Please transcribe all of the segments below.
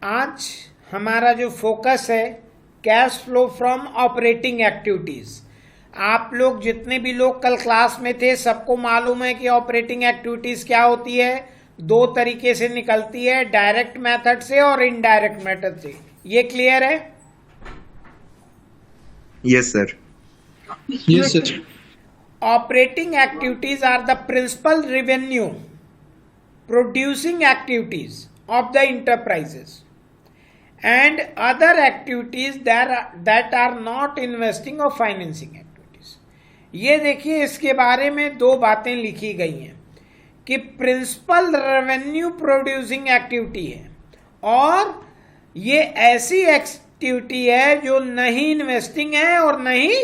आज हमारा जो फोकस है cash flow from operating activities. आप लोग जितने भी लोग कल क्लास में थे सबको मालूम है कि ऑपरेटिंग एक्टिविटीज क्या होती है। दो तरीके से निकलती है, डायरेक्ट मेथड से और इनडायरेक्ट मेथड से। ये क्लियर है? Yes sir. Yes sir. Operating activities are the principal revenue producing activities of the enterprises and other activities that are not investing or financing activities। ये देखिए, इसके बारे में दो बातें लिखी गई हैं कि प्रिंसिपल रेवेन्यू प्रोड्यूसिंग एक्टिविटी है और ये ऐसी एक्टिविटी है जो नहीं इन्वेस्टिंग है और नहीं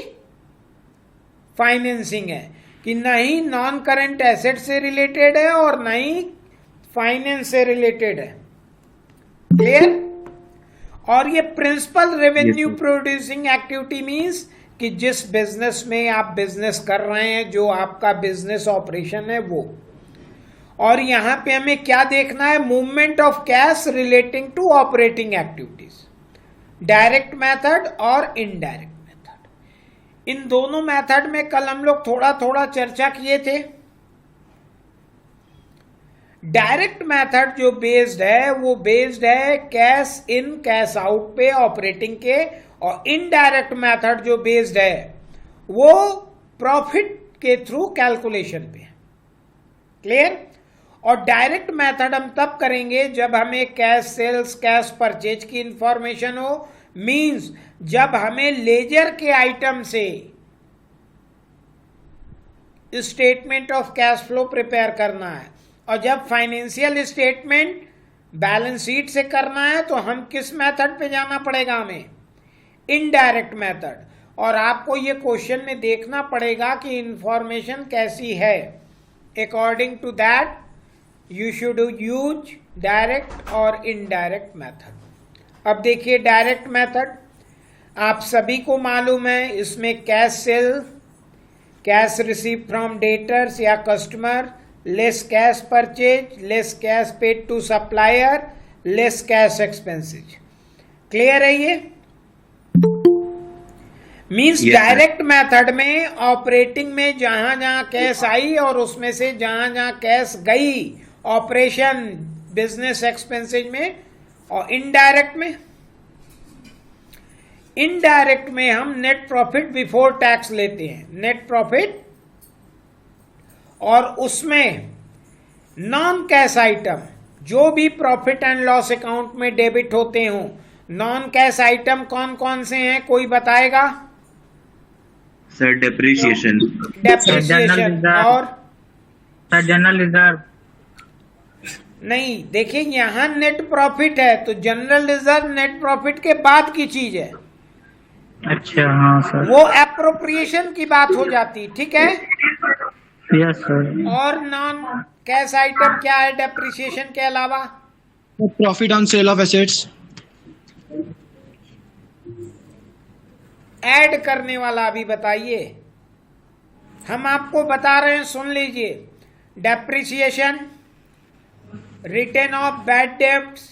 फाइनेंसिंग है, कि नहीं नॉन करंट एसेट से रिलेटेड है और नहीं फाइनेंस से रिलेटेड है। क्लियर? और ये principle revenue producing activity means कि जिस बिजनेस में आप बिजनेस कर रहे हैं, जो आपका बिजनेस ऑपरेशन है वो। और यहां पे हमें क्या देखना है? Movement of cash relating to operating activities, direct method और इनडायरेक्ट। इन दोनों मेथड में कल हम लोग थोड़ा थोड़ा चर्चा किए थे। डायरेक्ट मेथड जो बेस्ड है वो बेस्ड है कैश इन कैश आउट पे ऑपरेटिंग के, और इनडायरेक्ट मेथड जो बेस्ड है वो प्रॉफिट के थ्रू कैलकुलेशन पे। क्लियर? और डायरेक्ट मेथड हम तब करेंगे जब हमें कैश सेल्स, कैश परचेज की इंफॉर्मेशन हो, मींस जब हमें लेजर के आइटम से statement of cash flow prepare करना है, और जब फाइनेंशियल स्टेटमेंट बैलेंस शीट से करना है तो हम किस मेथड पे जाना पड़ेगा? हमें इनडायरेक्ट मेथड। और आपको ये क्वेश्चन में देखना पड़ेगा कि इंफॉर्मेशन कैसी है। According to that you should use direct और इनडायरेक्ट मेथड। अब देखिए, डायरेक्ट मेथड आप सभी को मालूम है, इसमें cash sale, cash receive from debtors या customer, less cash purchase, less cash paid to supplier, less cash expenses. Clear है? ये मींस डायरेक्ट मेथड में ऑपरेटिंग में जहां जहां कैश आई और उसमें से जहां जहां कैश गई ऑपरेशन बिजनेस एक्सपेंसेज में। और इनडायरेक्ट में हम नेट प्रॉफिट बिफोर टैक्स लेते हैं, नेट प्रॉफिट, और उसमें नॉन कैश आइटम जो भी प्रॉफिट एंड लॉस अकाउंट में डेबिट होते हों, नॉन कैश आइटम कौन कौन से हैं? कोई बताएगा? सर डेप्रिसिएशन और जनरल रिजर्व। नहीं, देखिए यहां नेट प्रॉफिट है तो जनरल रिजर्व नेट प्रॉफिट के बाद की चीज है। अच्छा, हाँ सर। वो एप्रोप्रिएशन की बात हो जाती, ठीक है? Yes sir. और नॉन कैश आइटम क्या है डेप्रिसिएशन के अलावा? Profit on sale of assets. Add करने वाला अभी बताइए, हम आपको बता रहे हैं, सुन लीजिए। Depreciation, return of bad debts,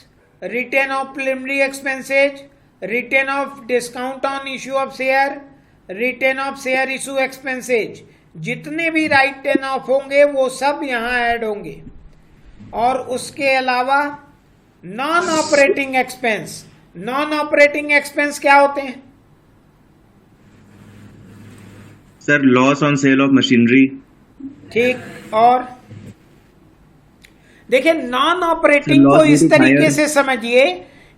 return of preliminary expenses, return of discount on issue of share, return of share issue expenses, जितने भी राइटन ऑफ होंगे वो सब यहां ऐड होंगे। और उसके अलावा non operating expense. Non operating expense क्या होते हैं? Sir loss on sale of machinery. ठीक। और देखिए, नॉन ऑपरेटिंग को इस तरीके से समझिए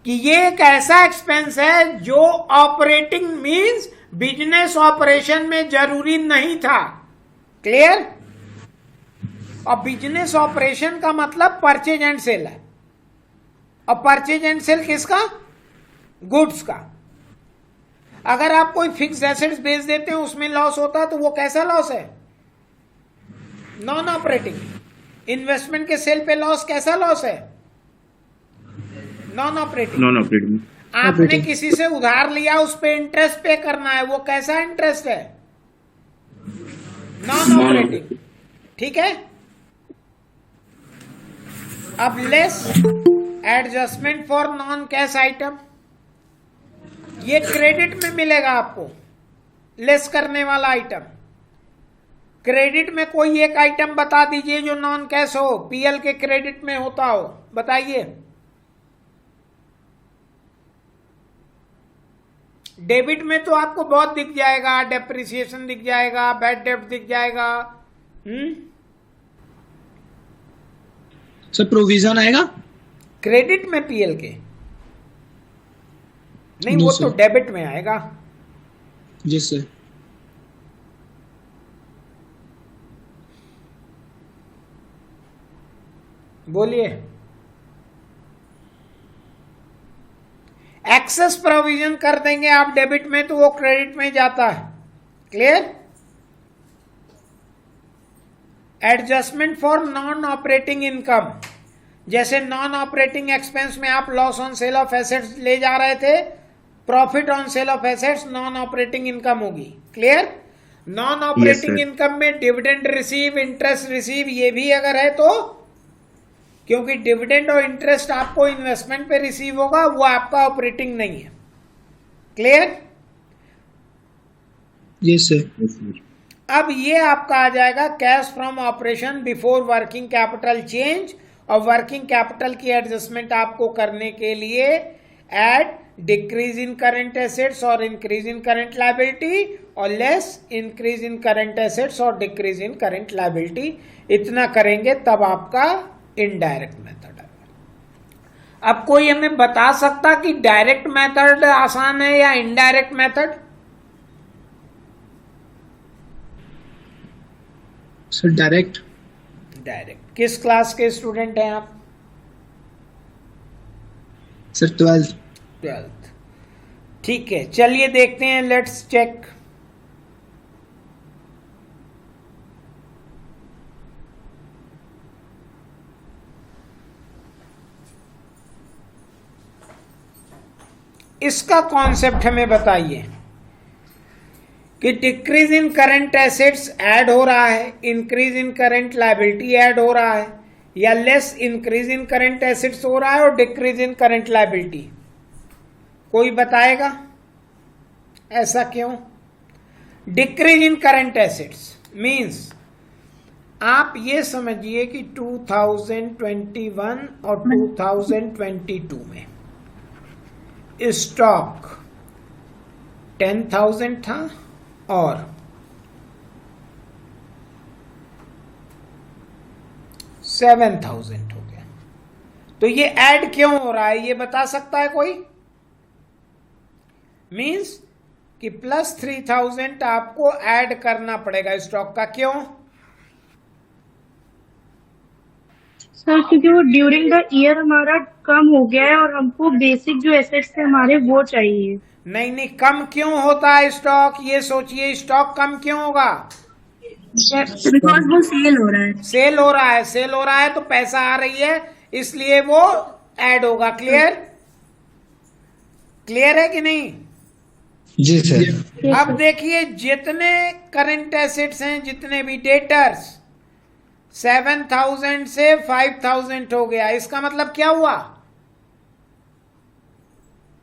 कि ये एक ऐसा एक्सपेंस है जो ऑपरेटिंग मींस बिजनेस ऑपरेशन में जरूरी नहीं था। क्लियर? और बिजनेस ऑपरेशन का मतलब परचेज एंड सेल है। और परचेज एंड सेल किसका? गुड्स का। अगर आप कोई फिक्स एसेट्स बेच देते हैं उसमें लॉस होता है तो वो कैसा लॉस है? Non operating. इन्वेस्टमेंट के सेल पे लॉस कैसा लॉस है? Non operating. Non operating. आपने किसी से उधार लिया, उस पे इंटरेस्ट पे करना है, वो कैसा इंटरेस्ट है? Non operating. ठीक है? अब less adjustment for non cash item, ये क्रेडिट में मिलेगा आपको, लेस करने वाला आइटम। क्रेडिट में कोई एक आइटम बता दीजिए जो नॉन कैश हो, पीएल के क्रेडिट में होता हो, बताइए। डेबिट में तो आपको बहुत दिख जाएगा, डेप्रिसिएशन दिख जाएगा, बैड डेब्ट दिख जाएगा। सर प्रोविजन आएगा? क्रेडिट में पीएल के नहीं, जी वो सर। तो डेबिट में आएगा। जी सर। बोलिए। एक्सेस प्रोविजन कर देंगे आप डेबिट में तो वो क्रेडिट में जाता है। Clear? Adjustment for non operating income, जैसे नॉन ऑपरेटिंग एक्सपेंस में आप loss on sale of assets ले जा रहे थे, profit on sale of assets non operating income होगी। क्लियर? नॉन ऑपरेटिंग इनकम में डिविडेंड रिसीव, इंटरेस्ट रिसीव, ये भी अगर है तो, क्योंकि डिविडेंड और इंटरेस्ट आपको इन्वेस्टमेंट पे रिसीव होगा, वो आपका ऑपरेटिंग नहीं है। Clear? Yes sir. Yes, sir. अब ये आपका आ जाएगा cash from operation before working capital change, और वर्किंग कैपिटल की एडजस्टमेंट आपको करने के लिए add decrease in current assets और इंक्रीज इन करंट लायबिलिटी, और less increase in current assets और डिक्रीज इन करंट लायबिलिटी। इतना करेंगे तब आपका इनडायरेक्ट मेथड है। अब कोई हमें बता सकता कि डायरेक्ट मेथड आसान है या indirect method? Sir direct. Direct. किस क्लास के स्टूडेंट हैं आप? Sir 12th। 12th। ठीक है, चलिए देखते हैं, लेट्स चेक। इसका कॉन्सेप्ट हमें बताइए कि decrease in current assets add हो रहा है, increase in current liability add हो रहा है, या less increase in current assets हो रहा है और डिक्रीज इन करंट लायबिलिटी? कोई बताएगा ऐसा क्यों? Decrease in current assets means आप ये समझिए कि 2021 और 2022 में स्टॉक 10,000 था और 7,000 हो गया, तो ये ऐड क्यों हो रहा है ये बता सकता है कोई? मींस कि प्लस 3,000 आपको ऐड करना पड़ेगा स्टॉक का। क्यों? सर क्योंकि वो ड्यूरिंग द ईयर हमारा कम हो गया है और हमको बेसिक जो एसेट्स थे हमारे वो चाहिए। नहीं नहीं, कम क्यों होता है स्टॉक? ये सोचिए, स्टॉक कम क्यों होगा? बिकॉज वो सेल हो रहा है। सेल हो रहा है, सेल हो रहा है तो पैसा आ रही है, इसलिए वो ऐड होगा। क्लियर? क्लियर है कि नहीं? जी सर। अब देखिए, जितने करंट एसेट्स हैं, जितने भी डेटर्स, 7,000 से 5,000 हो गया। इसका मतलब क्या हुआ?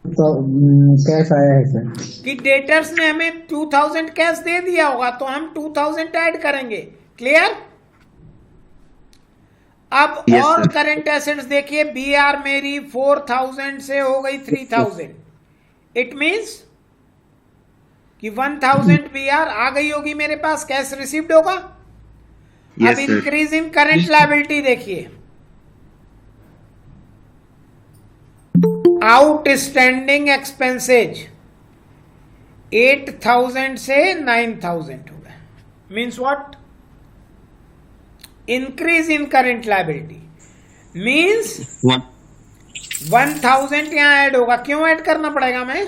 कैश आया है सर। कि डेटर्स ने हमें 2,000 कैश दे दिया होगा, तो हम 2,000 ऐड करेंगे। क्लियर? अब Yes, और sir. करंट एसेट्स देखिए, बीआर मेरी 4,000 से हो गई 3,000। इट मींस कि 1,000 बीआर आ गई होगी मेरे पास, कैश रिसीव्ड होगा। अब Yes, sir. Increase in current liability देखिए, आउटस्टैंडिंग एक्सपेंसेज 8,000 से 9,000 हो गए। Means what? Increase in current liability means 1,000 यहां ऐड होगा। क्यों ऐड करना पड़ेगा मैं?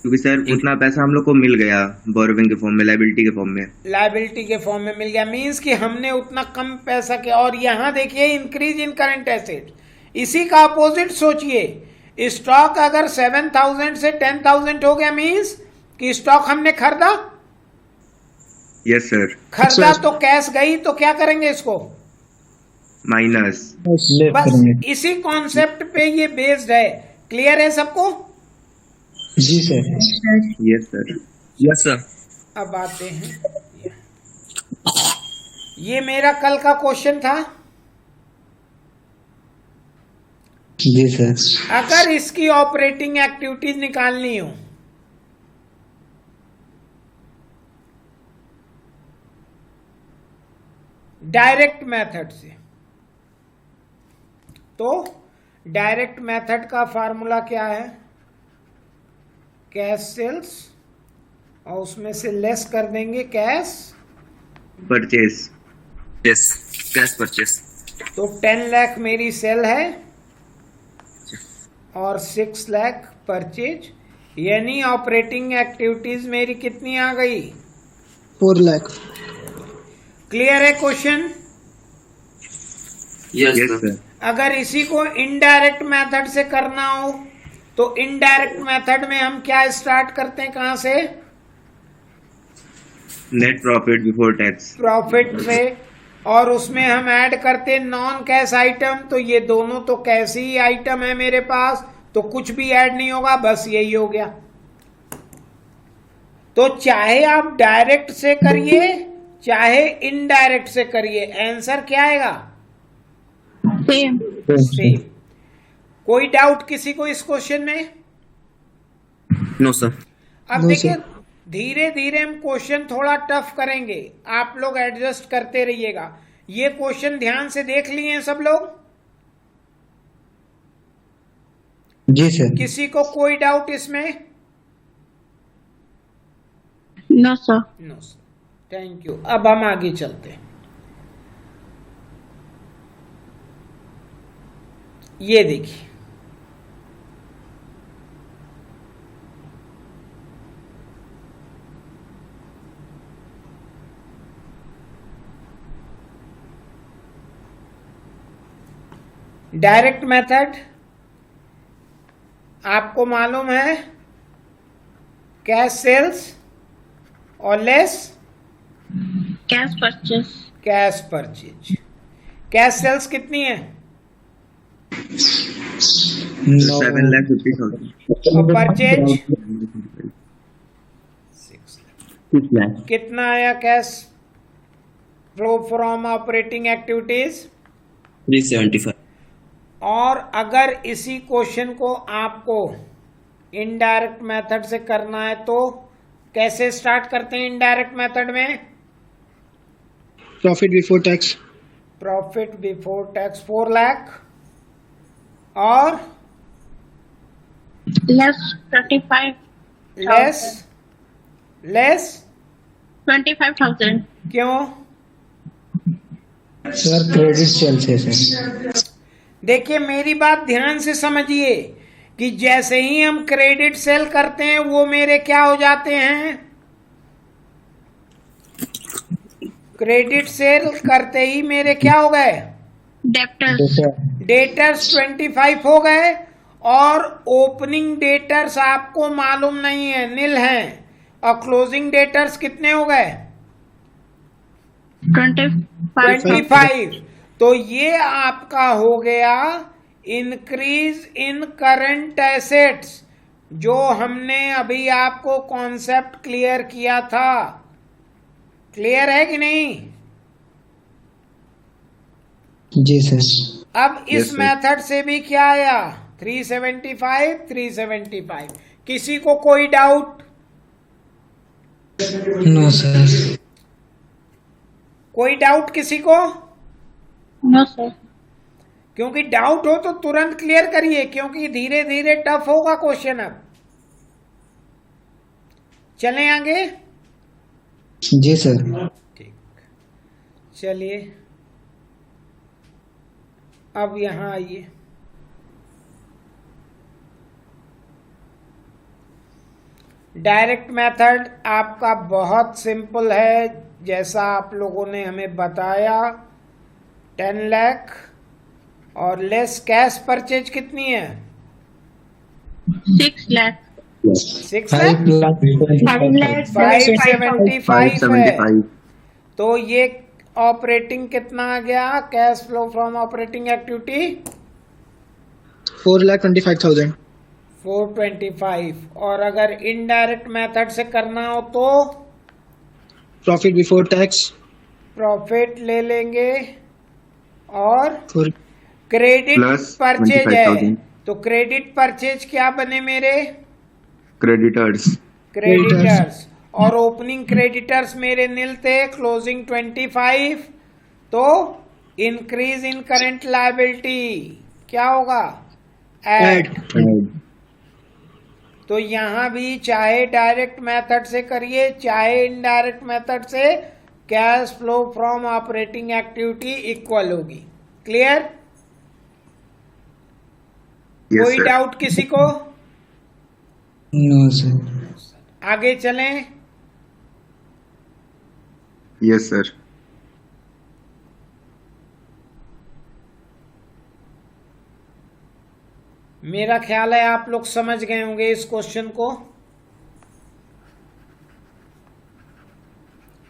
क्योंकि सर उतना पैसा हम लोग को मिल गया बोरोविंग के फॉर्म में, लायबिलिटी के फॉर्म में। लायबिलिटी के फॉर्म में मिल गया, मीन्स कि हमने उतना कम पैसा किया। और यहां देखिए इंक्रीज इन करंट एसेट, इसी का अपोजिट सोचिए। स्टॉक अगर 7,000 से 10,000 हो गया, मीन्स कि स्टॉक हमने खरीदा। Yes sir. खरीदा तो कैश गई, तो क्या करेंगे इसको? Minus Yes. बस करेंगे। इसी कॉन्सेप्ट पे ये बेस्ड है। क्लियर है सबको? जी sir. Yes sir. Yes sir. अब आते हैं, ये मेरा कल का क्वेश्चन था। जी सर। अगर इसकी ऑपरेटिंग एक्टिविटीज निकालनी हो डायरेक्ट मेथड से, तो डायरेक्ट मेथड का फार्मूला क्या है? कैश सेल्स और उसमें से लेस कर देंगे cash purchase. Yes, cash purchase. तो 10 लाख मेरी सेल है और 6 लाख परचेज, यानी ऑपरेटिंग एक्टिविटीज मेरी कितनी आ गई? 4 lakh. क्लियर है question? Yes yes sir. Sir. अगर इसी को इनडायरेक्ट मेथड से करना हो तो इनडायरेक्ट मेथड में हम क्या स्टार्ट करते हैं? कहां से? Net profit before tax. Profit से, और उसमें हम ऐड करते हैं नॉन कैश आइटम। तो ये दोनों तो कैश ही आइटम है मेरे पास, तो कुछ भी ऐड नहीं होगा, बस यही हो गया। तो चाहे आप डायरेक्ट से करिए चाहे इनडायरेक्ट से करिए, आंसर क्या आएगा? सेम। सेम। कोई डाउट किसी को इस क्वेश्चन में? No sir. अब No, देखिए, sir. धीरे धीरे हम क्वेश्चन थोड़ा टफ करेंगे, आप लोग एडजस्ट करते रहिएगा। ये क्वेश्चन ध्यान से देख लिए हैं सब लोग? जी सर। किसी को कोई डाउट इसमें? No sir. No sir, thank you. अब हम आगे चलते हैं। ये देखिए, डायरेक्ट मेथड आपको मालूम है, कैश सेल्स और less cash purchase. Cash purchase. Cash sales कितनी है? 7,50,000। और परचेज 6 लाख। कितना आया? Cash flow from operating activities. 375। और अगर इसी क्वेश्चन को आपको इनडायरेक्ट मेथड से करना है तो कैसे स्टार्ट करते हैं इनडायरेक्ट मेथड में? Profit before tax. Profit before tax 4 lakh और लेस 25। लेस 25,000। क्यों? सर क्रेडिट सेल से सर। देखिए, मेरी बात ध्यान से समझिए कि जैसे ही हम क्रेडिट सेल करते हैं वो मेरे क्या हो जाते हैं? क्रेडिट सेल करते ही मेरे क्या हो गए? डेप्टर्स। डेटर्स 25 हो गए, और ओपनिंग डेटर्स आपको मालूम नहीं है, नील हैं। और क्लोजिंग डेटर्स कितने हो गए? 25। तो ये आपका हो गया इंक्रीज इन करंट एसेट्स, जो हमने अभी आपको कॉन्सेप्ट क्लियर किया था। क्लियर है कि नहीं? जी सर। अब इस Yes, sir. मेथड से भी क्या आया? 375। किसी को कोई डाउट? No sir. कोई डाउट किसी को? No sir. क्योंकि डाउट हो तो तुरंत क्लियर करिए, क्योंकि धीरे धीरे टफ होगा क्वेश्चन। अब चलें आगे। जी सर। ठीक, चलिए अब यहां आइए। डायरेक्ट मेथड आपका बहुत सिंपल है, जैसा आप लोगों ने हमें बताया। 10 लाख और लेस कैश परचेज कितनी है? 6 लाख। 6 लाख 5,75,000। 575 है। तो ये ऑपरेटिंग कितना आ गया, cash flow from operating activity 4,25,000. 425। और अगर इनडायरेक्ट मेथड से करना हो तो Profit before tax प्रॉफिट ले लेंगे और for क्रेडिट Plus परचेज है 25,000. तो क्रेडिट परचेज क्या बने मेरे, क्रेडिटर्स क्रेडिटर्स। और ओपनिंग क्रेडिटर्स मेरे नील थे, क्लोजिंग 25, तो इंक्रीज इन करंट लायबिलिटी क्या होगा, add. ऐड। तो यहां भी चाहे डायरेक्ट मेथड से करिए चाहे इनडायरेक्ट मेथड से, cash flow from operating activity equal होगी। क्लियर? यस कोई सर डाउट किसी को? No sir. आगे चलें। यस सर मेरा ख्याल है आप लोग समझ गए होंगे इस क्वेश्चन को।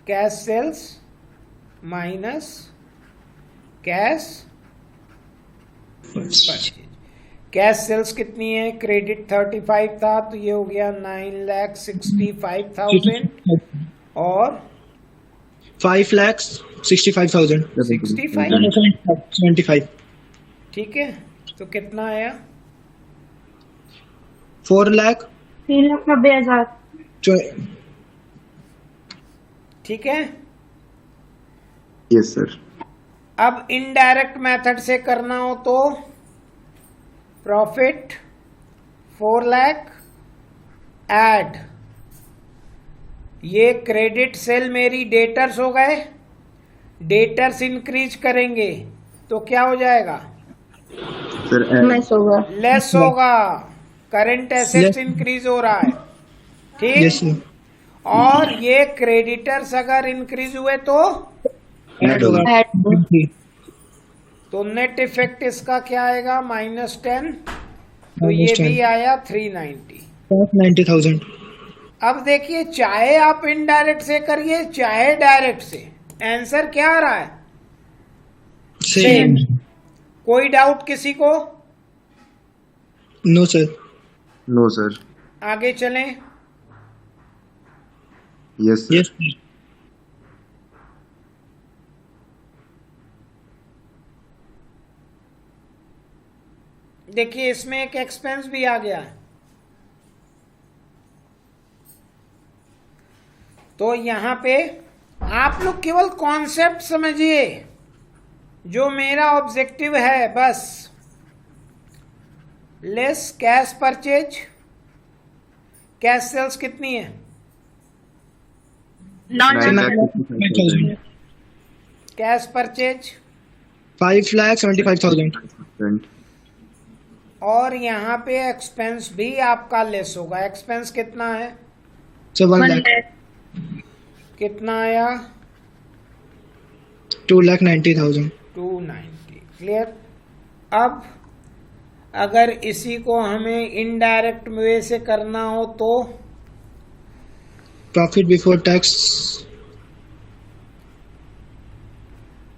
Cash sales minus cash purchase. Cash sales कितनी है, क्रेडिट 35 था तो ये हो गया 9,65,000 और 5,65,000. 65। 75. ठीक है, तो कितना आया, 4,00,000. 3,90,000। ठीक है। यस सर अब इनडायरेक्ट मेथड से करना हो तो प्रॉफिट 4,00,000 ऐड, ये क्रेडिट सेल मेरी डेटर्स हो गए, डेटर्स इंक्रीज करेंगे तो क्या हो जाएगा, सर लेस होगा, करंट एसेट्स इंक्रीज हो रहा है। ठीक। Yes sir. और ये क्रेडिटर्स अगर इंक्रीज हुए तो Add होगा. तो नेट इफेक्ट इसका क्या आएगा, -10, तो ये भी आया 390। 90,000. अब देखिए चाहे आप इनडायरेक्ट से करिए चाहे डायरेक्ट से, आंसर क्या आ रहा है, Same. कोई डाउट किसी को? No sir. नो सर आगे चलें। Yes sir Yes sir. देखिए इसमें एक एक्सपेंस भी आ गया है, तो यहां पे आप लोग केवल कॉन्सेप्ट समझिए, जो मेरा ऑब्जेक्टिव है बस, less cash purchase, cash sales कितनी है, 9,00,000. Cash purchase, 5,75,000. और यहाँ पे एक्सपेंस भी आपका लेस होगा। एक्सपेंस कितना है, So 1,00,000. कितना आया, 2,90,000. 290। क्लियर? अब अगर इसी को हमें इनडायरेक्ट वे से करना हो तो Profit before tax.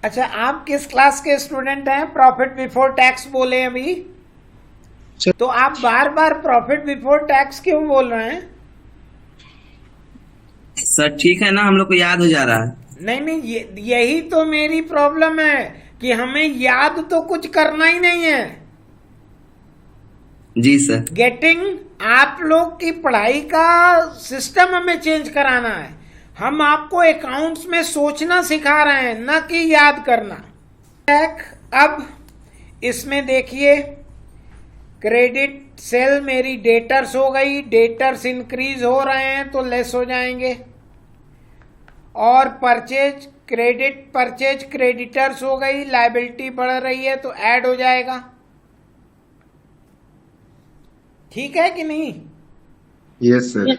अच्छा, आप किस क्लास के स्टूडेंट हैं, प्रॉफिट बिफोर टैक्स बोले अभी, Sir. तो आप बार बार प्रॉफिट बिफोर टैक्स क्यों बोल रहे हैं? सर ठीक है ना, हम लोग को याद हो जा रहा है। नहीं नहीं, यही तो मेरी प्रॉब्लम है कि हमें याद तो कुछ करना ही नहीं है। जी सर। गेटिंग, आप लोग की पढ़ाई का सिस्टम हमें चेंज कराना है। हम आपको अकाउंट्स में सोचना सिखा रहे हैं, न कि याद करना। अब इसमें देखिए, क्रेडिट सेल मेरी डेटर्स हो गई, डेटर्स इंक्रीज हो रहे हैं तो लेस हो जाएंगे, और परचेज क्रेडिट परचेज क्रेडिटर्स हो गई, लायबिलिटी बढ़ रही है तो ऐड हो जाएगा। ठीक है कि नहीं? यस सर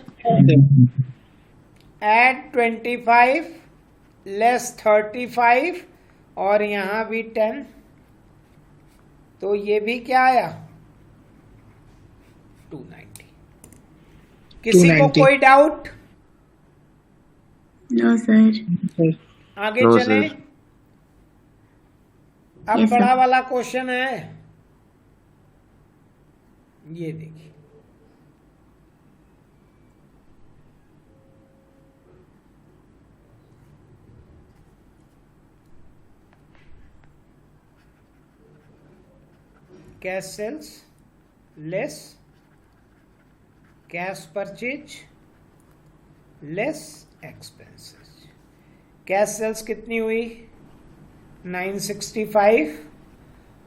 ऐड 25 लेस 35 और यहां भी 10, तो ये भी क्या आया, 290। किसी को 290. कोई डाउट? No sir. आगे नो चलें। सर अब Yes, sir. बड़ा वाला क्वेश्चन है, ये देखिए। Cash sales less cash purchase less expenses. Cash sales कितनी हुई 965,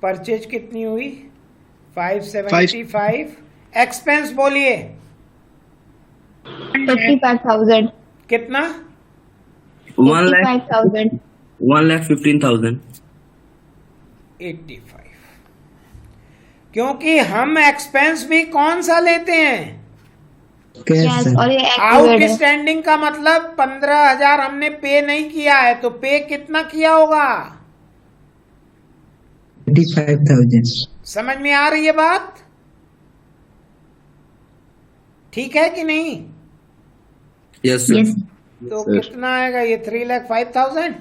परचेज कितनी हुई 575, एक्सपेंस बोलिए 55,000. कितना 55,000. 1,15,000। 85। क्योंकि हम एक्सपेंस भी कौन सा लेते हैं, कैश Yes, सर। और ये आउट एक्टिवेट है. स्टैंडिंग का मतलब 15,000 हमने पे नहीं किया है, तो पे कितना किया होगा, 25,000। समझ में आ रही है बात, ठीक है कि नहीं। Yes sir. Yes. तो कितना आएगा ये 3,05,000।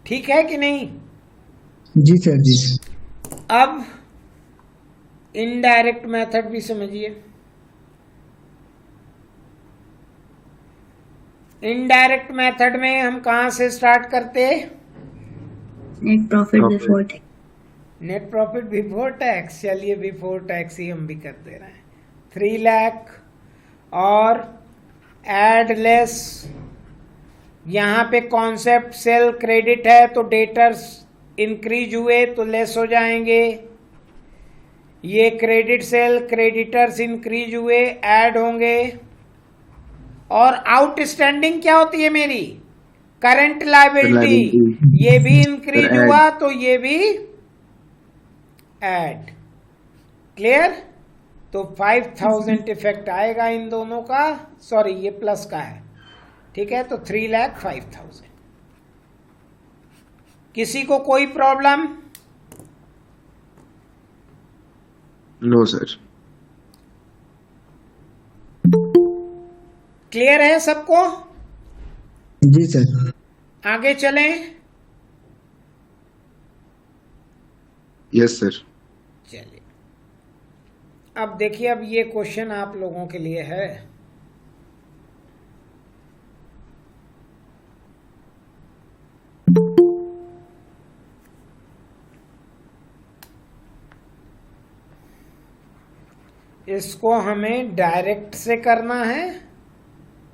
ठीक है कि नहीं। जी सर जी। अब इनडायरेक्ट मेथड भी समझिए। इनडायरेक्ट मेथड में हम कहां से स्टार्ट करते, Net profit before tax. Net profit before tax. चलिए बिफोर टैक्स ही हम भी कर दे रहे हैं, 3 लाख और एड लेस। यहां पे कॉन्सेप्ट सेल क्रेडिट है तो डेटर्स इंक्रीज हुए तो लेस हो जाएंगे, ये क्रेडिट सेल क्रेडिटर्स इंक्रीज हुए ऐड होंगे। और आउटस्टैंडिंग क्या होती है मेरी, करंट लायबिलिटी, ये भी इंक्रीज हुआ तो ये भी ऐड। क्लियर। तो 5,000 इफेक्ट आएगा इन दोनों का, सॉरी ये प्लस का है, ठीक है। तो 3,05,000। किसी को कोई प्रॉब्लम, नो सर। क्लियर है सबको। जी सर। आगे चलें। Yes sir. चलिए अब देखिए, अब ये क्वेश्चन आप लोगों के लिए है। इसको हमें डायरेक्ट से करना है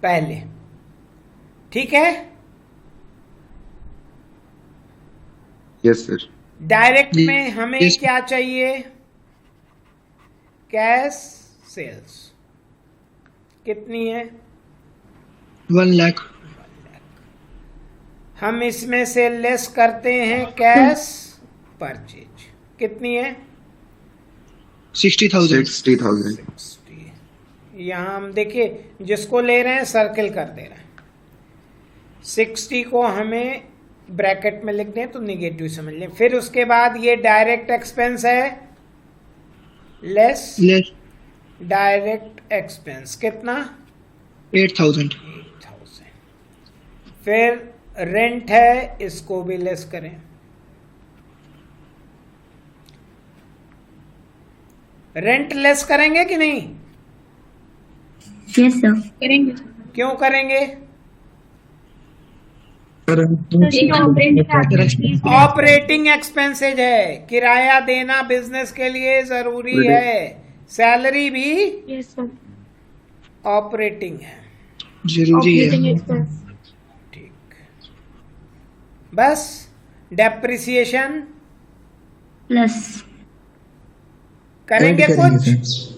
पहले, ठीक है। Yes sir. डायरेक्ट जी, में हमें yes. क्या चाहिए, कैश सेल्स कितनी है 1 लाख. हम इसमें से लेस करते हैं कैश परचेज, कितनी है 60,000. 60,000। 60। यहाँ हम देखिए जिसको ले रहे हैं सर्किल कर दे रहे हैं, 60 को हमें ब्रैकेट में लिख दें तो निगेटिव समझ लें। फिर उसके बाद ये डायरेक्ट एक्सपेंस है, लेस Less डायरेक्ट एक्सपेंस कितना 8,000. 8,000। फिर रेंट है, इसको भी लेस करें, रेंट लेस करेंगे कि नहीं, Yes, sir. करेंगे. क्यों करेंगे, ऑपरेटिंग एक्सपेंसेज है, किराया देना बिजनेस के लिए जरूरी है, सैलरी भी Yes, sir. ऑपरेटिंग है, जरूरी है. Operating expense. ठीक। बस डेप्रिसिएशन Plus. करेंगे ऐड करेंगे कुछ, सर।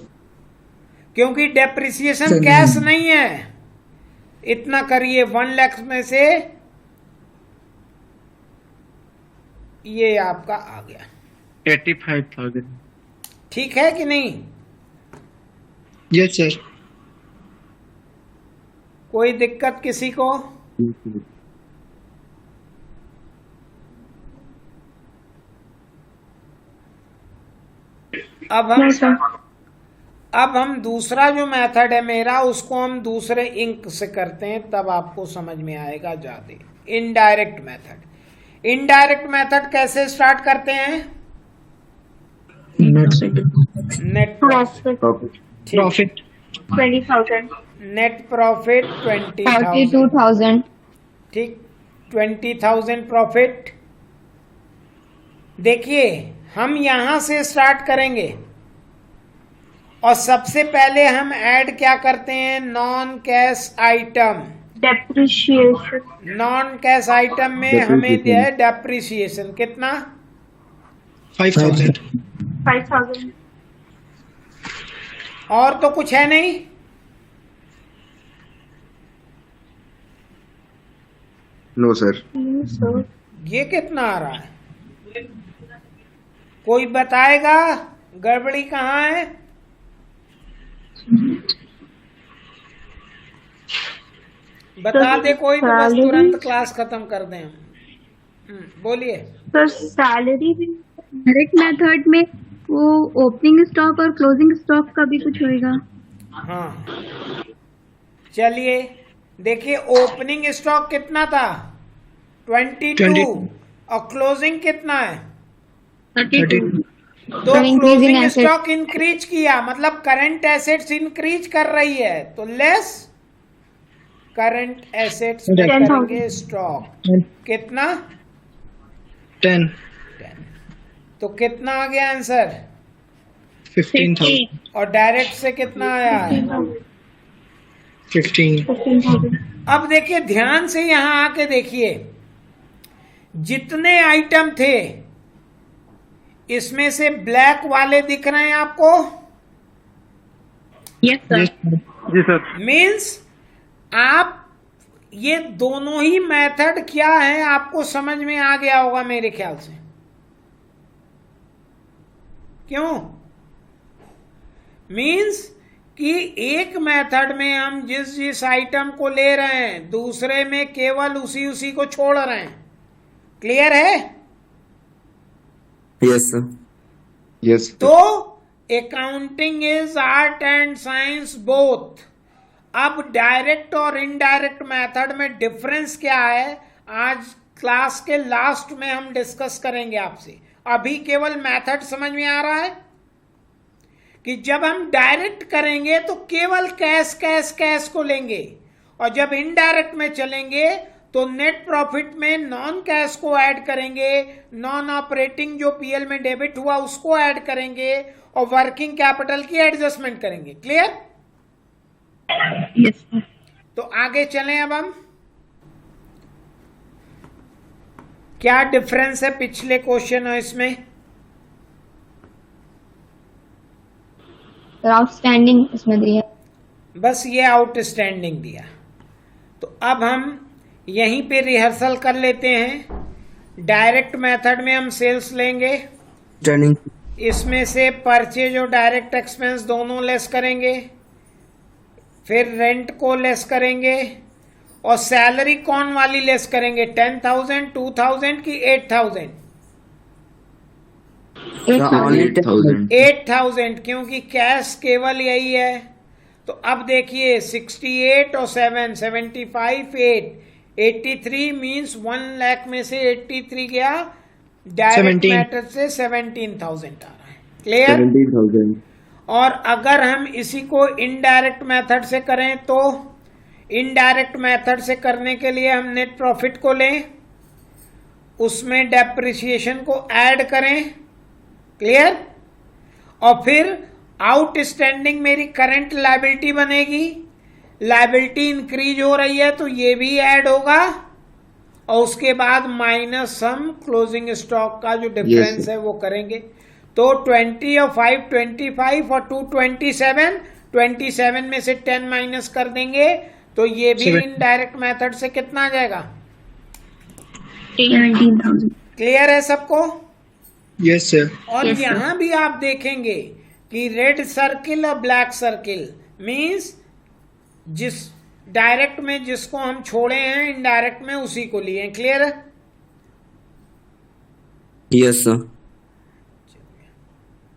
क्योंकि डेप्रिसिएशन सर, कैश नहीं। नहीं है। इतना करिए 1 लाख में से ये आपका आ गया, 85,000। ठीक है कि नहीं। Yes sir. कोई दिक्कत किसी को, अब हम No, sir. अब हम दूसरा जो मेथड है मेरा उसको हम दूसरे इंक से करते हैं, तब आपको समझ में आएगा ज्यादा। Indirect method. इनडायरेक्ट मेथड कैसे स्टार्ट करते हैं? Net profit Profit. 20,000 net profit 20,000। 42,000. ठीक, 20,000 प्रॉफिट। देखिए हम यहां से स्टार्ट करेंगे और सबसे पहले हम ऐड क्या करते हैं? Non cash item. Depreciation non cash item में हमें दिया है डेप्रिसिएशन। कितना? 5,000. 5,000 और तो कुछ है नहीं। No, sir. सर ये कितना आ रहा है? कोई बताएगा गड़बड़ी कहाँ है? बता दे कोई, तो बस तुरंत क्लास खत्म कर दें हम। बोलिए। सर सैलरी भी डायरेक्ट मेथड में वो ओपनिंग स्टॉक और क्लोजिंग स्टॉक का भी कुछ होएगा? हाँ चलिए देखिए, ओपनिंग स्टॉक कितना था? 22 और क्लोजिंग कितना है? 32. तो So increasing closing assets. Stock increase किया, मतलब करंट एसेट्स इंक्रीज कर रही है, तो लेस करंट एसेट्स में 10,000. करेंगे स्टॉक। कितना? 10. तो कितना आ गया आंसर? 15,000. और डायरेक्ट से कितना आया है? 15. 15,000 अब देखिए ध्यान से यहां आके देखिए, जितने आइटम थे इसमें से ब्लैक वाले दिख रहे हैं आपको? Yes sir. जी सर। मीन्स आप ये दोनों ही मेथड क्या है आपको समझ में आ गया होगा मेरे ख्याल से। क्यों? मीन्स कि एक मेथड में हम जिस जिस आइटम को ले रहे हैं दूसरे में केवल उसी को छोड़ रहे हैं। क्लियर है? Yes, sir. Yes. तो accounting is art and science both. अब डायरेक्ट और इनडायरेक्ट मेथड में डिफरेंस क्या है आज क्लास के लास्ट में हम डिस्कस करेंगे आपसे। अभी केवल मेथड समझ में आ रहा है कि जब हम डायरेक्ट करेंगे तो केवल कैश कैश कैश को लेंगे, और जब इनडायरेक्ट में चलेंगे तो नेट प्रॉफिट में नॉन कैश को ऐड करेंगे, नॉन ऑपरेटिंग जो पीएल में डेबिट हुआ उसको ऐड करेंगे और वर्किंग कैपिटल की एडजस्टमेंट करेंगे। क्लियर? Yes sir. तो आगे चलें। अब हम क्या डिफरेंस है पिछले क्वेश्चन और इसमें? आउटस्टैंडिंग इसमें दिया. बस ये आउटस्टैंडिंग दिया। तो अब हम यहीं पे रिहर्सल कर लेते हैं। डायरेक्ट मेथड में हम सेल्स लेंगे, Standing. इसमें से परचेज और डायरेक्ट एक्सपेंस दोनों लेस करेंगे, फिर रेंट को लेस करेंगे, और सैलरी कौन वाली लेस करेंगे? 10,000, 2,000 की 8,000? Only 8,000. 8,000, क्योंकि कैश केवल यही है। तो अब देखिए 68 और 7, 75, 8, 83 मीन्स 1 लाख में से 83 गया डायरेक्ट 17. मेथड से 17,000 आ रहा है। क्लियर? 17,000. और अगर हम इसी को इनडायरेक्ट मेथड से करें तो इनडायरेक्ट मेथड से करने के लिए हम नेट प्रॉफिट को लें, उसमें डेप्रिसिएशन को ऐड करें। क्लियर? और फिर आउटस्टैंडिंग मेरी करंट लायबिलिटी बनेगी। लायबिलिटी इंक्रीज हो रही है तो ये भी ऐड होगा, और उसके बाद माइनस हम क्लोजिंग स्टॉक का जो डिफरेंस Yes, है वो करेंगे। तो 20 और 5 25 और 2 27, 27 में से 10 माइनस कर देंगे तो ये भी 7. इनडायरेक्ट मेथड से कितना आ जाएगा? 17,000. क्लियर है सबको? Yes, sir. और Yes, sir. यहां भी आप देखेंगे कि रेड सर्किल और ब्लैक सर्किल मींस जिस डायरेक्ट में जिसको हम छोड़े हैं इनडायरेक्ट में उसी को लिए। क्लियर है? Yes, sir.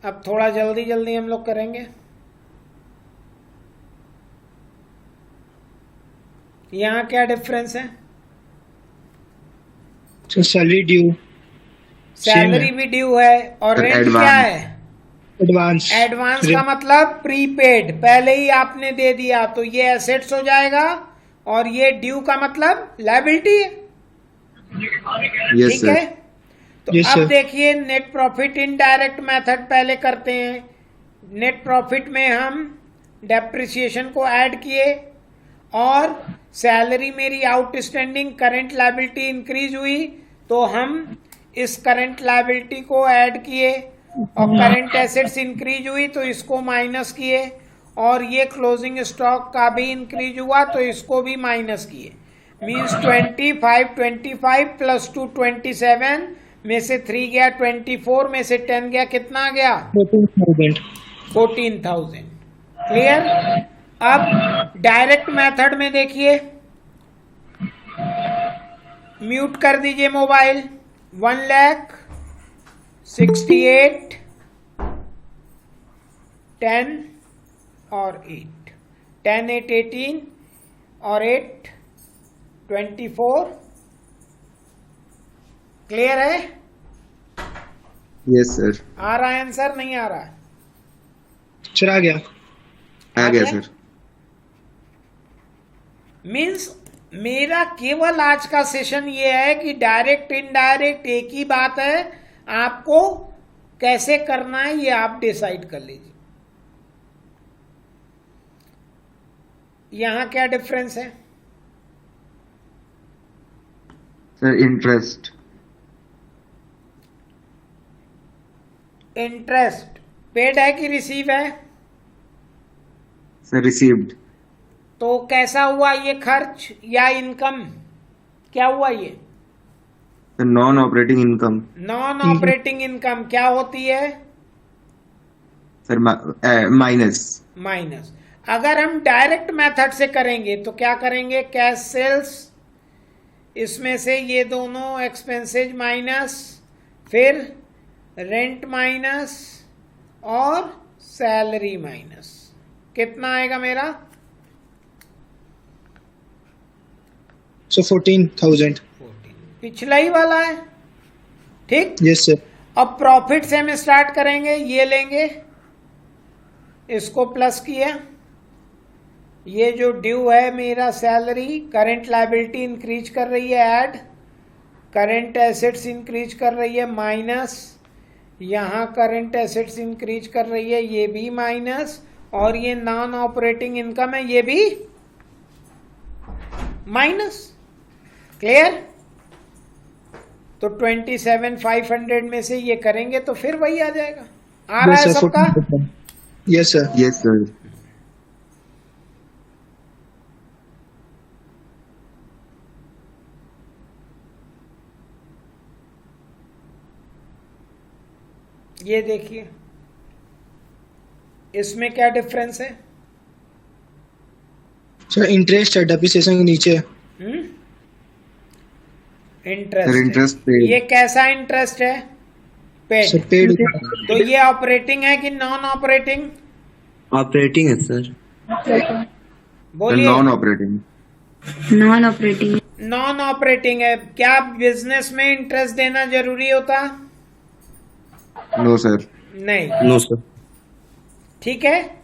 अब थोड़ा जल्दी जल्दी हम लोग करेंगे। यहाँ क्या डिफरेंस है? So salary due, सैलरी भी ड्यू है और Sir, रेंट advance. क्या है? advance. एडवांस का मतलब प्रीपेड, पहले ही आपने दे दिया, तो ये एसेट्स हो जाएगा और ये ड्यू का मतलब लायबिलिटी है। Yes, ठीक sir. है, तो Yes, अब sir. देखिए नेट प्रॉफिट इनडायरेक्ट मेथड पहले करते हैं। नेट प्रॉफिट में हम डेप्रिसिएशन को ऐड किए और सैलरी मेरी आउटस्टैंडिंग करंट लायबिलिटी इंक्रीज हुई, तो हम इस करंट लायबिलिटी को ऐड किए और करंट एसेट्स इंक्रीज हुई तो इसको माइनस किए, और ये क्लोजिंग स्टॉक का भी इंक्रीज हुआ तो इसको भी माइनस किए। मीन्स 25 प्लस 2 27, में से 3 गया 24, में से 10 गया, कितना आ गया? 14,000. 14,000। क्लियर? अब डायरेक्ट मेथड में देखिए, म्यूट कर दीजिए मोबाइल। 1,68,10 और 8, 10 8 18 और 8 24। क्लियर है? Yes, sir. आ रहा है आंसर, नहीं आ रहा है? चला गया. आ गया गया? सर. मीन्स मेरा केवल आज का सेशन ये है कि डायरेक्ट इनडायरेक्ट एक ही बात है, आपको कैसे करना है ये आप डिसाइड कर लीजिए। यहां क्या डिफरेंस है? Sir interest. इंटरेस्ट पेड है कि रिसीव है? Sir received. तो कैसा हुआ ये खर्च या इनकम? क्या हुआ ये? Sir non operating income. Non operating income क्या होती है? Sir minus. माइनस। अगर हम डायरेक्ट मेथड से करेंगे तो क्या करेंगे? कैश सेल्स, इसमें से ये दोनों एक्सपेंसेज माइनस, फिर रेंट माइनस और सैलरी माइनस, कितना आएगा मेरा? So 14,000. 14। पिछला ही वाला है, ठीक। Yes, sir. अब प्रॉफिट से हम स्टार्ट करेंगे, ये लेंगे, इसको प्लस किया, ये जो ड्यू है मेरा सैलरी, करंट लायबिलिटी इंक्रीज कर रही है ऐड, करंट एसेट्स इंक्रीज कर रही है माइनस, यहाँ करंट एसेट्स इंक्रीज कर रही है, ये भी माइनस, और ये नॉन ऑपरेटिंग इनकम है, ये भी माइनस। क्लियर? तो 27,500 में से ये करेंगे तो फिर वही आ जाएगा। आ रहा Yes, है sir. सबका? 14,000. Yes, sir. Yes sir. ये देखिए, इसमें क्या डिफरेंस है? Sir, interest है depreciation के नीचे. Sir interest. इंटरेस्ट पे। ये कैसा इंटरेस्ट है? Sir, paid. paid. तो ये ऑपरेटिंग है कि नॉन ऑपरेटिंग? ऑपरेटिंग है सर। बोलिए। Non operating. Non operating. Non operating है। क्या बिजनेस में इंटरेस्ट देना जरूरी होता? No sir. नहीं। No sir. ठीक है,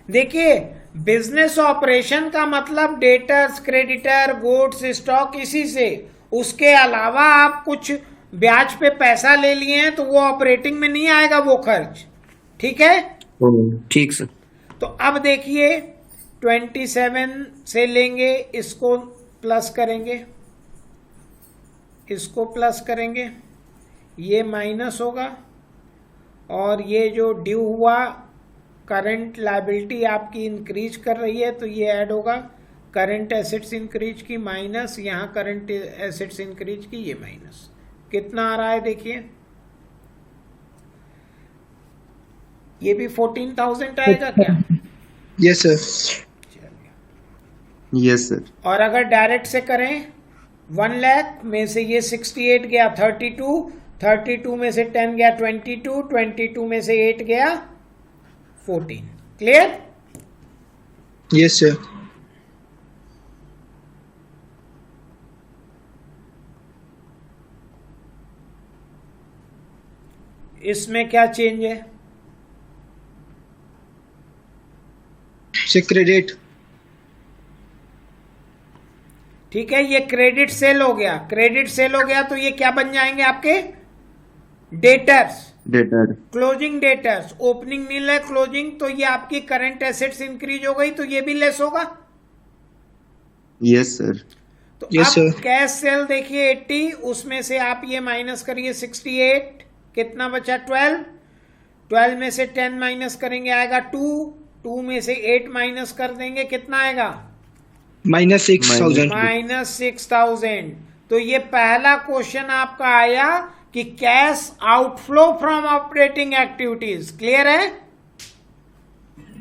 देखिए बिजनेस ऑपरेशन का मतलब डेटर्स, क्रेडिटर, गुड्स, स्टॉक, इसी से। उसके अलावा आप कुछ ब्याज पे पैसा ले लिए हैं तो वो ऑपरेटिंग में नहीं आएगा वो खर्च। ठीक है, ठीक सर। तो अब देखिए 27 से लेंगे, इसको प्लस करेंगे, इसको प्लस करेंगे, ये माइनस होगा, और ये जो ड्यू हुआ करंट लायबिलिटी आपकी इंक्रीज कर रही है तो ये ऐड होगा, करंट एसेट्स इंक्रीज की माइनस, यहाँ करंट एसेट्स इंक्रीज की, ये माइनस। कितना आ रहा है देखिए, ये भी 14,000 आएगा क्या? Yes, sir. Yes sir. और अगर डायरेक्ट से करें 1 लाख में से ये 68 गया 32, 32 में से 10 गया 22, 22 में से 8 गया 14। क्लियर? Yes, sir. इसमें क्या चेंज है? से क्रेडिट। ठीक है, ये क्रेडिट सेल हो गया। क्रेडिट सेल हो गया तो ये क्या बन जाएंगे आपके? Debtors. Debtor. Closing debtors. Opening nil है, क्लोजिंग, तो ये आपकी करंट एसेट्स इंक्रीज हो गई, तो ये भी लेस होगा। Yes sir. तो Yes, अब sir. कैश सेल देखिए 80, उसमें से आप ये माइनस करिए 68, कितना बचा? 12। 12 में से 10 माइनस करेंगे आएगा 2। 2 में से 8 माइनस कर देंगे, कितना आएगा? -6,000। -6,000। तो ये पहला क्वेश्चन आपका आया कि cash outflow from operating activities. Clear है?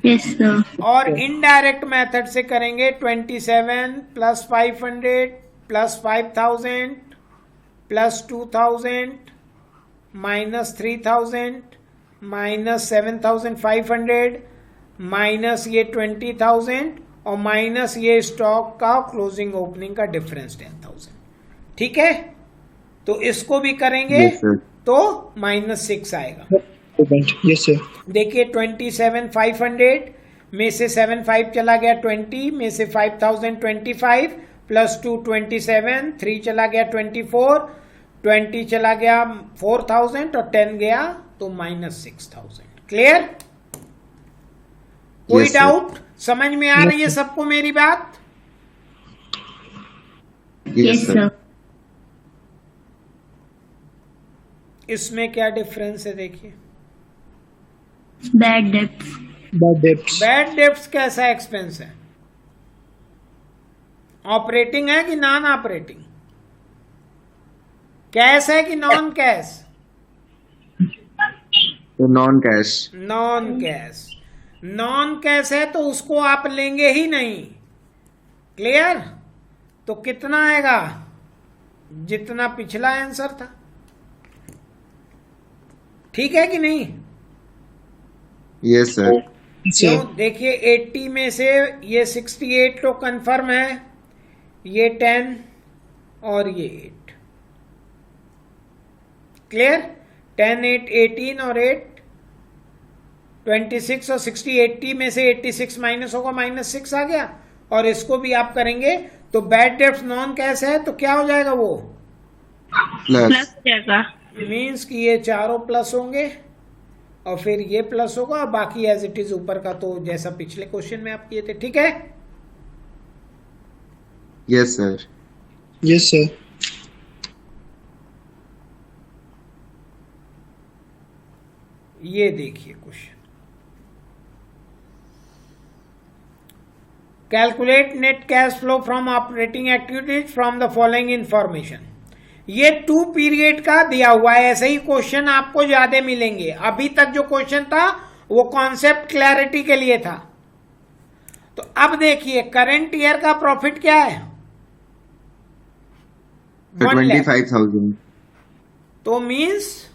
Yes sir. और इनडायरेक्ट मेथड से करेंगे 27 + 500 + 5,000 + 2,000 -3,000 -7,500 माइनस ये 20,000 और माइनस ये स्टॉक का क्लोजिंग ओपनिंग का डिफरेंस 10,000। ठीक है, तो इसको भी करेंगे Yes, sir. तो -6 आएगा। Yes sir. देखिए 27,500 में से 7,500 चला गया 20, में से 5,000 25 + 2 27, 3 चला गया 24, 20 चला गया 4,000 और 10 गया तो -6,000। क्लियर? कोई Yes, sir. डाउट? समझ में आ रही है सबको मेरी बात? Yes sir. इसमें क्या डिफरेंस है देखिए। Bad debts. Bad debts. Bad debts कैसा एक्सपेंस है? ऑपरेटिंग है कि नॉन ऑपरेटिंग? कैश है कि non cash? Non cash. Non cash. Non cash है तो उसको आप लेंगे ही नहीं। क्लियर? तो कितना आएगा? जितना पिछला आंसर था। ठीक है कि नहीं? Yes sir. क्यों? देखिए 80 में से ये 68 तो कंफर्म है, ये 10 और ये 8। क्लियर? 10 8 18 और 8 26 और 60। 80 में से 86 माइनस होगा, -6 आ गया। और इसको भी आप करेंगे तो बैड डेब्ट्स नॉन कैश है तो क्या हो जाएगा? वो प्लस। जाएगा। मीन्स कि ये चारों प्लस होंगे और फिर ये प्लस होगा और बाकी एज इट इज ऊपर का तो जैसा पिछले क्वेश्चन में आप किए थे। ठीक है? Yes sir. Yes sir. ये देखिए question. Calculate net cash flow from operating activities from the following information. ये 2 पीरियड का दिया हुआ है। ऐसे ही क्वेश्चन आपको ज्यादा मिलेंगे। अभी तक जो क्वेश्चन था वो कॉन्सेप्ट क्लैरिटी के लिए था। तो अब देखिए करंट ईयर का प्रॉफिट क्या है? 25,000। तो मीन्स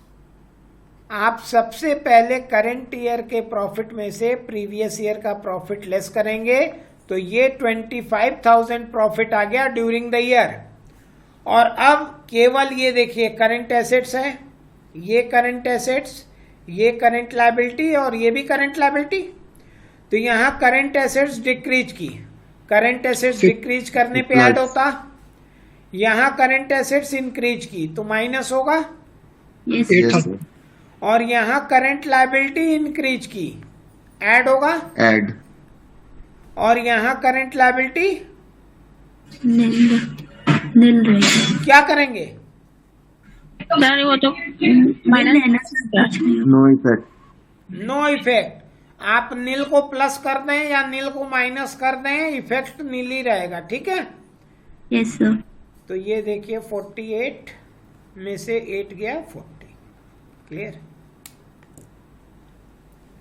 आप सबसे पहले करंट ईयर के प्रॉफिट में से प्रीवियस ईयर का प्रॉफिट लेस करेंगे तो ये 25,000 प्रॉफिट आ गया ड्यूरिंग द ईयर। और अब केवल ये देखिए करंट एसेट्स है, ये करंट एसेट्स, ये करंट लायबिलिटी और ये भी करंट लायबिलिटी। तो यहां करंट एसेट्स डिक्रीज की, करंट एसेट्स डिक्रीज करने पे ऐड होता। यहां करंट एसेट्स इंक्रीज की तो माइनस होगा। Yes yes sir. सर। और यहां करंट लायबिलिटी इंक्रीज की, ऐड होगा। ऐड। और यहां करंट लायबिलिटी नील रहेगा। क्या करेंगे? सर वो तो minus. No effect. No effect. आप नील को प्लस कर दें या नील को माइनस कर दें, इफेक्ट नील ही रहेगा। ठीक है? Yes sir. तो ये देखिए 48 में से 8 गया 40। क्लियर?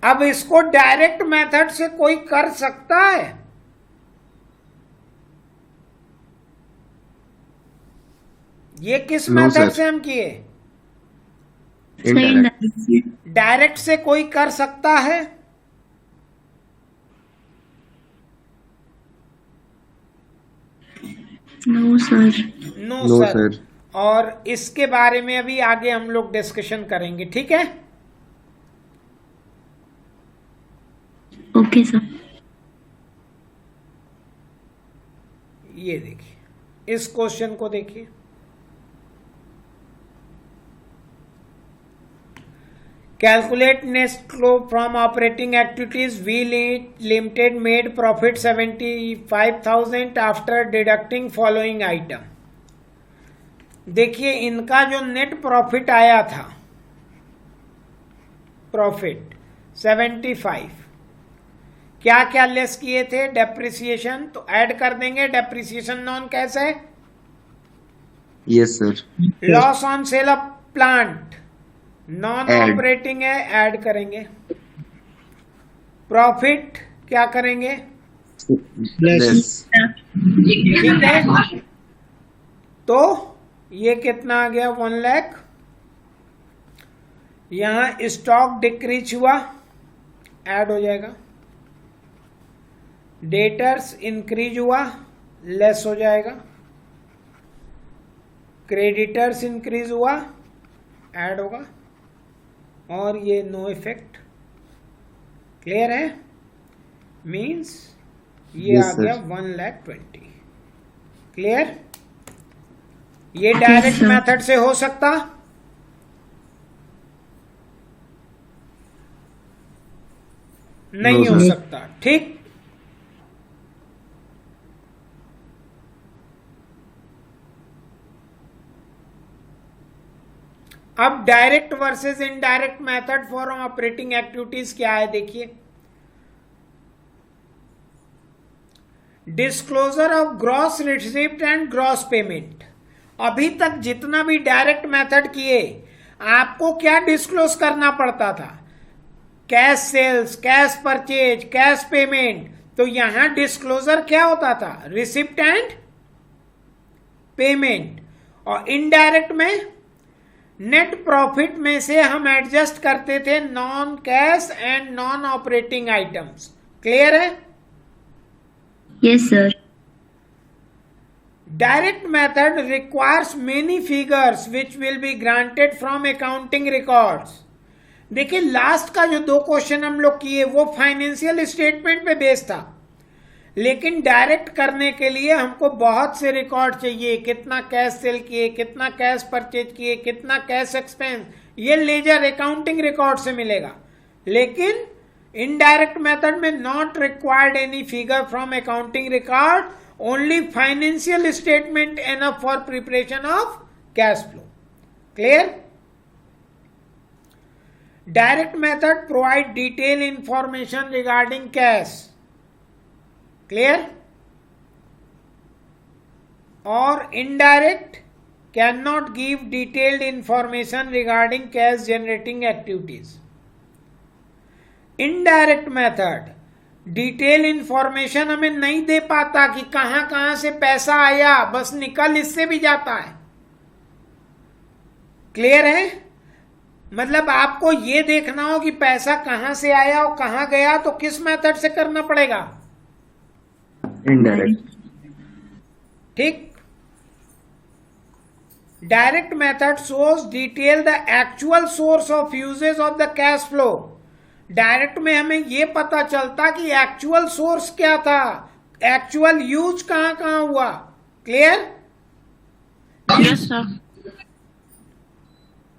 अब इसको डायरेक्ट मेथड से कोई कर सकता है? ये किस No, मेथड sir. से हम किए? इनडायरेक्ट। डायरेक्ट से कोई कर सकता है? No sir. No no sir. Sir. और इसके बारे में अभी आगे हम लोग डिस्कशन करेंगे। ठीक है? Okay sir. ये देखिए, इस क्वेश्चन को देखिए, calculate net flow from operating activities. V limited made profit 75,000 after deducting following item. देखिए, इनका जो नेट प्रॉफिट आया था, प्रॉफिट 75, क्या क्या लेस किए थे? डेप्रिसिएशन, तो ऐड कर देंगे। डेप्रिसिएशन नॉन कैश है। Yes sir. Loss on sale of plant non operating है, ऐड करेंगे। प्रॉफिट क्या करेंगे? लेस। ठीक है, तो ये कितना आ गया? 1 लाख। यहां स्टॉक डिक्रीज हुआ, ऐड हो जाएगा। डेटर्स इंक्रीज हुआ, लेस हो जाएगा। क्रेडिटर्स इंक्रीज हुआ, ऐड होगा। और ये नो इफेक्ट। क्लियर है? मींस ये Yes, आ sir. गया 1,20,000। क्लियर? ये डायरेक्ट sir. मेथड से हो सकता? नहीं No, हो sir. सकता। ठीक, अब direct versus indirect method for operating activities क्या है? देखिए, disclosure of gross receipt and gross payment. अभी तक जितना भी डायरेक्ट मेथड किए, आपको क्या डिस्क्लोज करना पड़ता था? Cash sales, cash purchase, cash payment. तो यहां डिस्क्लोजर क्या होता था? Receipt and payment. और इनडायरेक्ट में नेट प्रॉफिट में से हम एडजस्ट करते थे non cash and non operating items. Clear है? Yes sir. Direct method requires many figures which will be granted from accounting records. देखिए, लास्ट का जो 2 क्वेश्चन हम लोग किए वो फाइनेंशियल स्टेटमेंट पे बेस्ड था, लेकिन डायरेक्ट करने के लिए हमको बहुत से रिकॉर्ड चाहिए। कितना कैश सेल किए, कितना कैश परचेज किए, कितना कैश एक्सपेंस, ये लेजर अकाउंटिंग रिकॉर्ड से मिलेगा। लेकिन इनडायरेक्ट मेथड में not required any figure from accounting record, only financial statement enough for preparation of cash flow. Clear? Direct method provide detail information regarding cash. Clear? और indirect can not give detailed information regarding cash generating activities. Indirect method detail information हमें नहीं दे पाता कि कहां कहां से पैसा आया, बस निकल इससे भी जाता है। क्लियर है? मतलब आपको यह देखना हो कि पैसा कहां से आया और कहां गया, तो किस मेथड से करना पड़ेगा? इनडायरेक्ट। ठीक। Direct method shows detail the actual source of uses of the cash flow. Direct में हमें यह पता चलता कि एक्चुअल सोर्स क्या था, एक्चुअल यूज कहां कहां हुआ। Clear? Yes sir.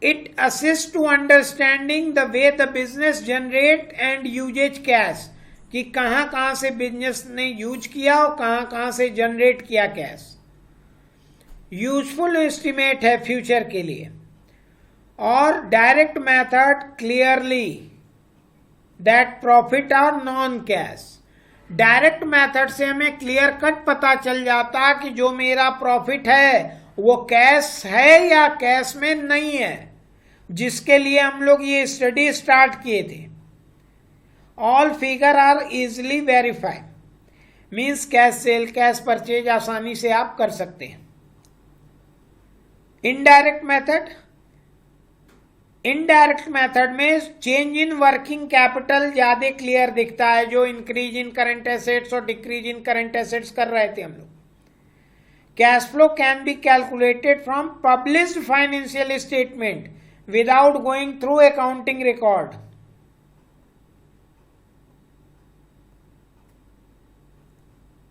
It assists to understanding the way the business generate and usage cash, कि कहां कहां से बिजनेस ने यूज किया और कहां कहां से जनरेट किया कैश। यूजफुल एस्टिमेट है फ्यूचर के लिए। और direct method clearly that profit are non cash. Direct method से हमें क्लियर कट पता चल जाता कि जो मेरा प्रॉफिट है वो कैश है या कैश में नहीं है, जिसके लिए हम लोग ये स्टडी स्टार्ट किए थे। All figure are easily verify, means cash sale, cash purchase आसानी से आप कर सकते हैं। इनडायरेक्ट मेथड में चेंज इन वर्किंग कैपिटल ज्यादा क्लियर दिखता है, जो इंक्रीज इन करंट एसेट्स और डिक्रीज इन करंट एसेट्स कर रहे थे हम लोग। Cash flow can be calculated from published financial statement without going through accounting record.